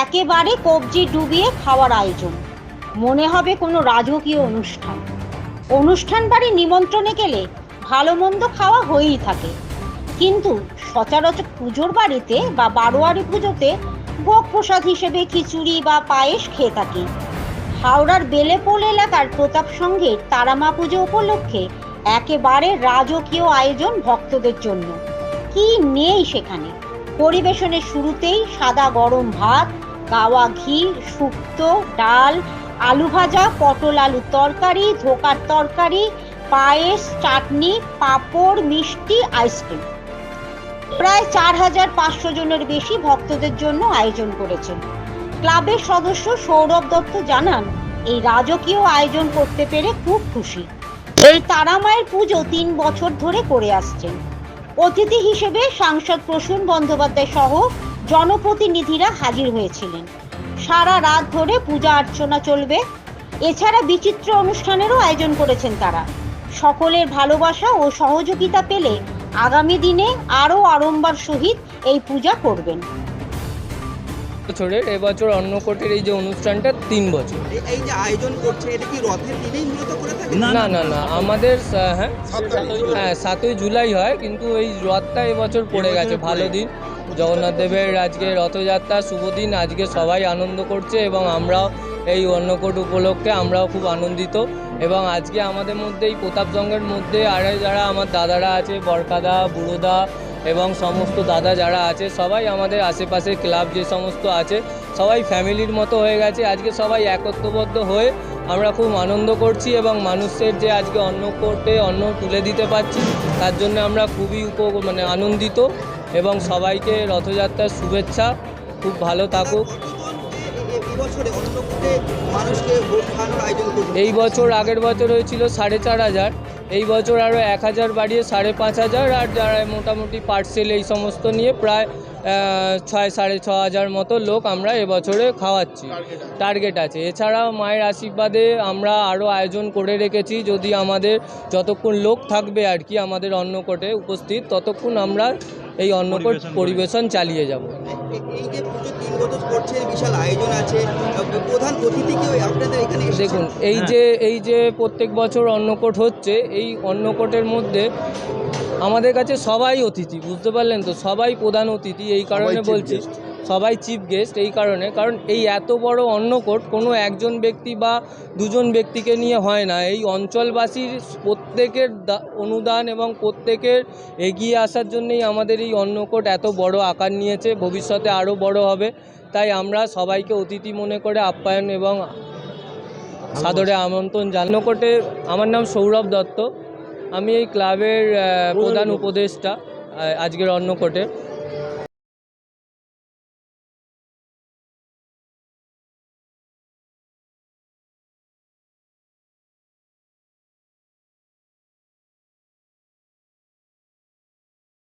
একেবারে কবজি ডুবিয়ে খাওয়ার আয়োজন। মনে হবে কোনো রাজকীয় অনুষ্ঠান। অনুষ্ঠান বাড়ি নিমন্ত্রণে গেলে ভালো মন্দ খাওয়া হয়েই থাকে, কিন্তু সচরাচর পুজোর বাড়িতে বা বারোয়ারি পুজোতে ভোগ প্রসাদ হিসেবে খিচুড়ি বা পায়েস খেয়ে থাকি। হাওড়ার বেলেপোল এলাকার প্রতাপ সংঘের তারামা পুজো উপলক্ষে একেবারে রাজকীয় আয়োজন ভক্তদের জন্য। কি নেই সেখানে! পরিবেশনের শুরুতেই সাদা গরম ভাত, গাওয়া ঘি, শুক্তো, ডাল, আলু ভাজা, পটল আলুর তরকারি, ধোকার তরকারি, পায়েস, চাটনি, পাঁপড়, মিষ্টি, আইসক্রিম। প্রায় 4500 জনের বেশি ভক্তদের জন্য আয়োজন করেছেন। ক্লাবের সদস্য সৌরভ দত্ত জানান, এই রাজকীয় আয়োজন করতে পেরে খুব খুশি। এই তারামায়ের পুজো 3 বছর ধরে করে আসছেন। অতিথি হিসেবে সাংসদ প্রসূন বন্দ্যোপাধ্যায় সহ জনপ্রতিনিধিরা হাজির হয়েছিলেন। সারা রাত ধরে পূজা অর্চনা চলবে। এছাড়া বিচিত্র অনুষ্ঠানেরও আয়োজন করেছেন তারা। সকলের ভালোবাসা ও সহযোগিতা পেলে আগামী দিনে আরও আড়ম্বর সহিত এই পূজা করবেন। বছরের এবছর অন্নকূটের এই যে অনুষ্ঠানটা 3 বছর। এই যে আয়োজন করছে এটা কি রথের দিনেই মূলত করে থাকে? না আমাদের 7ই জুলাই হয়, কিন্তু এই রথটা এবছর পড়ে গেছে ভালো দিন। জগন্নাথ দেবের আজকে রথযাত্রা শুভ দিন, আজকে সবাই আনন্দ করছে এবং আমরাও এই অন্নকূট উপলক্ষে আমরাও খুব আনন্দিত। এবং আজকে আমাদের মধ্যে এই প্রতাপ সংঘের মধ্যে আরে যারা আমার দাদারা আছে, বরকাদা, বুড়োদা এবং সমস্ত দাদা যারা আছে, সবাই আমাদের আশেপাশে ক্লাব যে সমস্ত আছে সবাই ফ্যামিলির মতো হয়ে গেছে। আজকে সবাই একত্রবদ্ধ হয়ে আমরা খুব আনন্দ করছি এবং মানুষের যে আজকে অন্নকূটে অন্ন তুলে দিতে পারছি তার জন্য আমরা খুবই আনন্দিত এবং সবাইকে রথযাত্রার শুভেচ্ছা। খুব ভালো থাকুক। এই বছর আগের বছর হয়েছিল 4500, এই বছর আরও 1000 বাড়িয়ে 5500, আর যারা মোটামুটি পার্সেল এই সমস্ত নিয়ে প্রায় 6,500 মতো লোক আমরা এবছরে খাওয়াচ্ছি, টার্গেট আছে। এছাড়াও মায়ের আশীর্বাদে আমরা আরও আয়োজন করে রেখেছি, যদি আমাদের যতক্ষণ লোক থাকবে আর কি আমাদের অন্নকূটে উপস্থিত, ততক্ষণ আমরা এই অন্নকূট পরিবেশন চালিয়ে যাব। এই যে পুজো 3 বছর করছে, বিশাল আয়োজন আছে, প্রধান অতিথি কি আপনাদের এখানে? দেখুন, এই যে প্রত্যেক বছর অন্নকূট হচ্ছে, এই অন্নকূটের মধ্যে আমাদের কাছে সবাই অতিথি, বুঝতে পারলেন তো, সবাই প্রধান অতিথি। এই কারণে বলছি সবাই চিফ গেস্ট, এই কারণ এই এত বড় অন্নকূট কোনো একজন ব্যক্তি বা দুজন ব্যক্তিকে নিয়ে হয় না। এই অঞ্চলবাসীর প্রত্যেকের অনুদান এবং প্রত্যেকের এগিয়ে আসার জন্যই আমাদের এই অন্নকূট এত বড় আকার নিয়েছে, ভবিষ্যতে আরও বড় হবে। তাই আমরা সবাইকে অতিথি মনে করে আপ্যায়ন এবং সাদরে আমন্ত্রণ জানাই। অন্নকূটে আমার নাম সৌরভ দত্ত, আমি এই ক্লাবের প্রধান উপদেষ্টা আজকের অন্নকূটে।